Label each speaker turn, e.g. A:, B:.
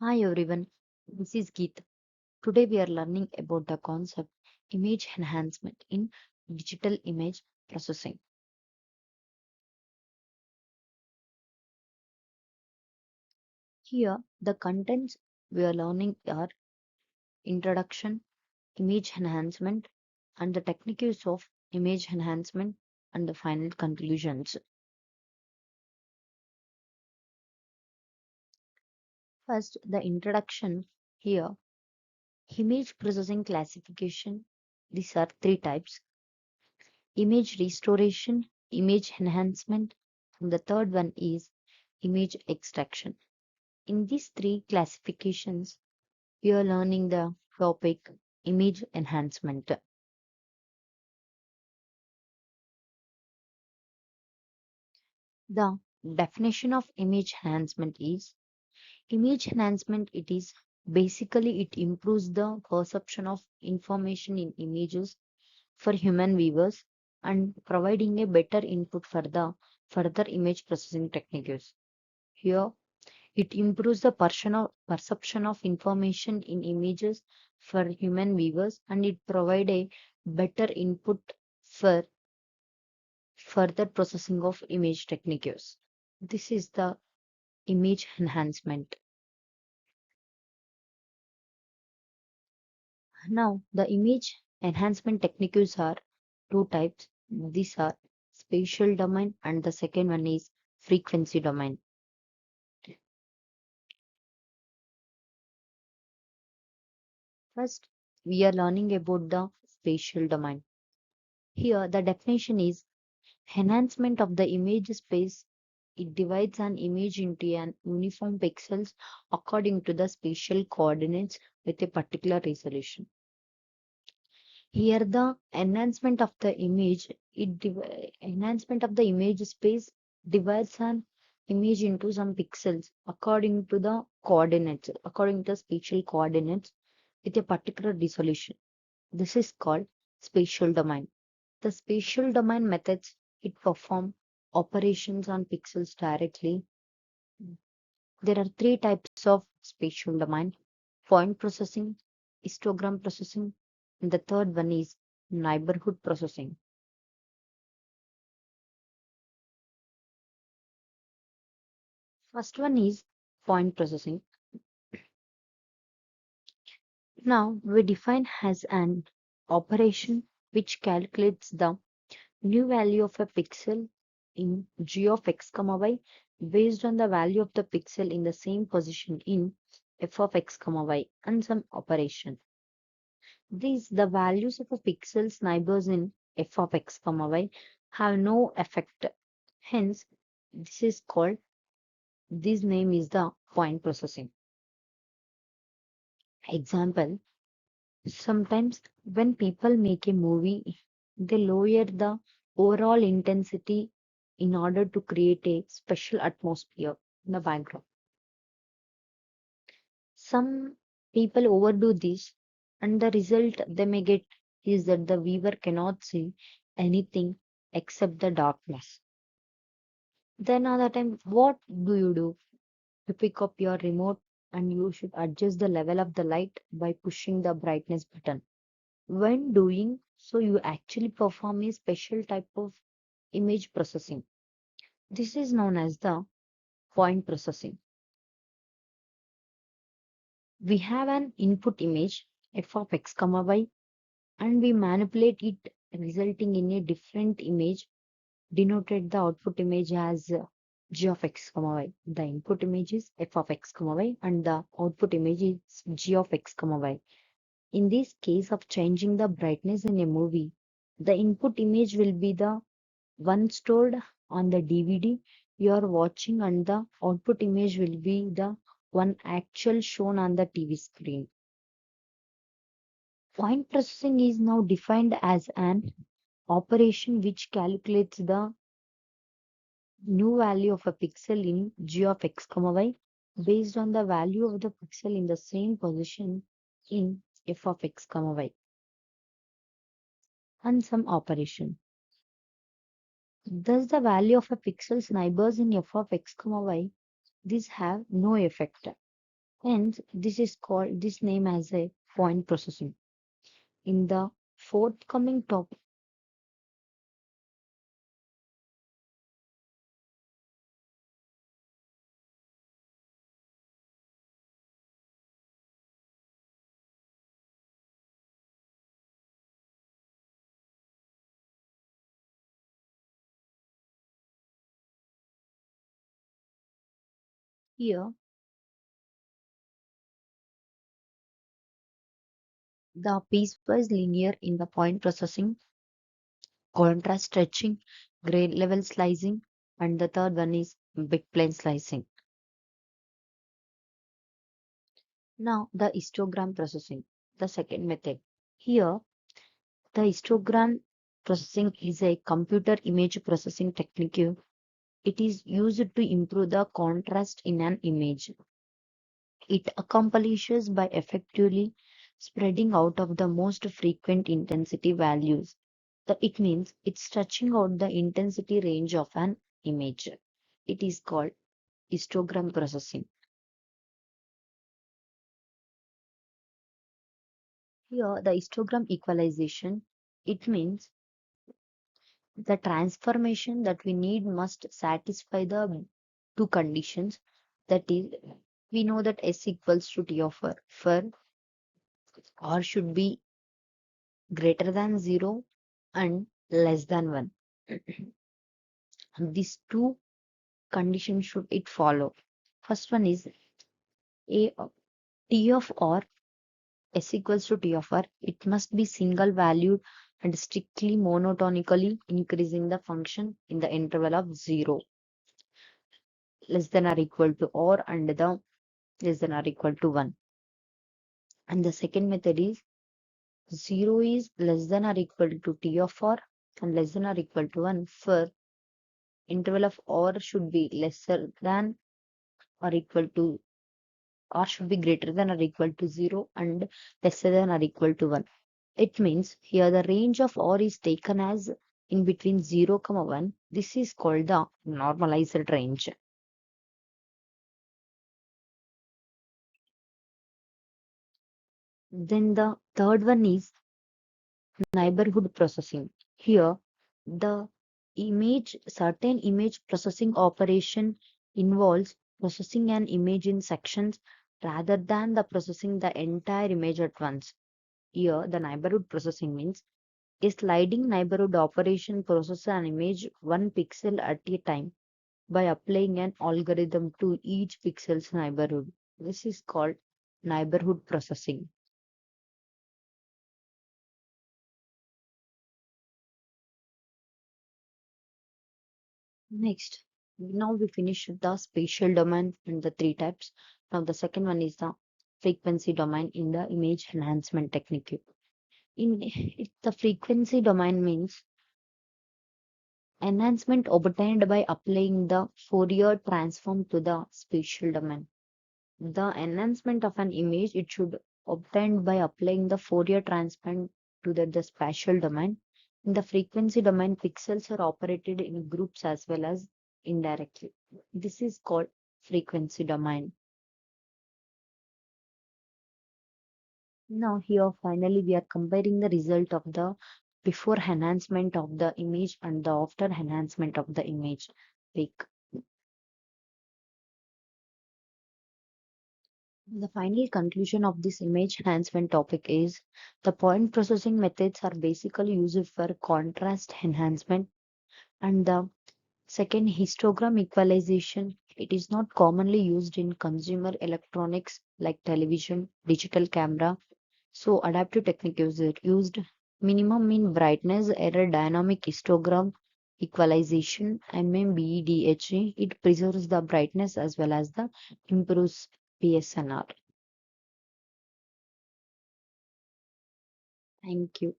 A: Hi everyone, this is Geet. Today we are learning about the concept image enhancement in digital image processing. Here, the contents we are learning are introduction, image enhancement, and the techniques of image enhancement and the final conclusions. First, the introduction here, image processing classification. These are three types: image restoration, image enhancement, and the third one is image extraction. In these three classifications, we are learning the topic image enhancement. The definition of image enhancement is image enhancement it is basically it improves the perception of information in images for human viewers and providing a better input for the further image processing techniques. Here it improves the perception of information in images for human viewers and it provide a better input for further processing of image techniques. This is the image enhancement. Now, the image enhancement techniques are two types. These are spatial domain and the second one is frequency domain. First, we are learning about the spatial domain. Here, the definition is enhancement of the image space. It divides an image into an uniform pixels according to the spatial coordinates with a particular resolution. Here the enhancement of the image space divides an image into some pixels according to the spatial coordinates with a particular resolution. This is called spatial domain. The spatial domain methods it perform operations on pixels directly. There are three types of spatial domain: point processing, histogram processing, and the third one is neighborhood processing. First one is point processing. Now we define as an operation which calculates the new value of a pixel in g of x comma y based on the value of the pixel in the same position in f of x comma y and some operation. These the values of a pixel's neighbors in f of x comma y have no effect. Hence, this is called this name is the point processing. Example: sometimes when people make a movie, they lower the overall intensity in order to create a special atmosphere in the background. Some people overdo this, and the result they may get is that the viewer cannot see anything except the darkness. Then other time, what do? You pick up your remote and you should adjust the level of the light by pushing the brightness button. When doing so, you actually perform a special type of image processing. This is known as the point processing. We have an input image f of x comma y and we manipulate it resulting in a different image denoted the output image as g of x comma y. The input image is f of x comma y and the output image is g of x comma y. In this case of changing the brightness in a movie, the input image will be the one stored on the DVD you are watching and the output image will be the one actual shown on the TV screen. Point processing is now defined as an operation which calculates the new value of a pixel in g of x comma y based on the value of the pixel in the same position in f of x comma y and some operation. Thus the value of a pixel's neighbors in f of x comma y these have no effect. Hence, this is called this name as a point processing. In the forthcoming topic, here the piecewise linear in the point processing, contrast stretching, grade level slicing, and the third one is bit plane slicing. Now, the histogram processing, the second method. Here, the histogram processing is a computer image processing technique. It is used to improve the contrast in an image. It accomplishes by effectively spreading out of the most frequent intensity values. It means it's stretching out the intensity range of an image. It is called histogram processing. Here, the histogram equalization, it means the transformation that we need must satisfy the two conditions. That is, we know that S equals to T of R for R should be greater than 0 and less than 1. These two conditions should it follow. First one is A T of R S equals to T of R. It must be single valued and strictly monotonically increasing the function in the interval of 0 less than or equal to or and the less than or equal to 1. And the second method is 0 is less than or equal to T of R and less than or equal to 1 for interval of or should be lesser than or equal to or should be greater than or equal to 0 and lesser than or equal to 1. It means here the range of or is taken as in between 0, 1. This is called the normalized range. Then the third one is neighborhood processing. Here, the certain image processing operation involves processing an image in sections rather than the processing the entire image at once. Here, the neighborhood processing means a sliding neighborhood operation processes an image one pixel at a time by applying an algorithm to each pixel's neighborhood. This is called neighborhood processing. Next, now we finish the spatial domain and the three types. Now the second one is the frequency domain in the image enhancement technique. The frequency domain means enhancement obtained by applying the Fourier transform to the spatial domain. The enhancement of an image it should obtained by applying the Fourier transform to the spatial domain. In the frequency domain, pixels are operated in groups as well as indirectly. This is called frequency domain. Now here finally we are comparing the result of the before enhancement of the image and the after enhancement of the image. Like the final conclusion of this image enhancement topic is the point processing methods are basically used for contrast enhancement and the second histogram equalization. It is not commonly used in consumer electronics like television, digital camera. So adaptive technique is used minimum mean brightness error dynamic histogram equalization MMBEDHE. It preserves the brightness as well as the improves PSNR. Thank you.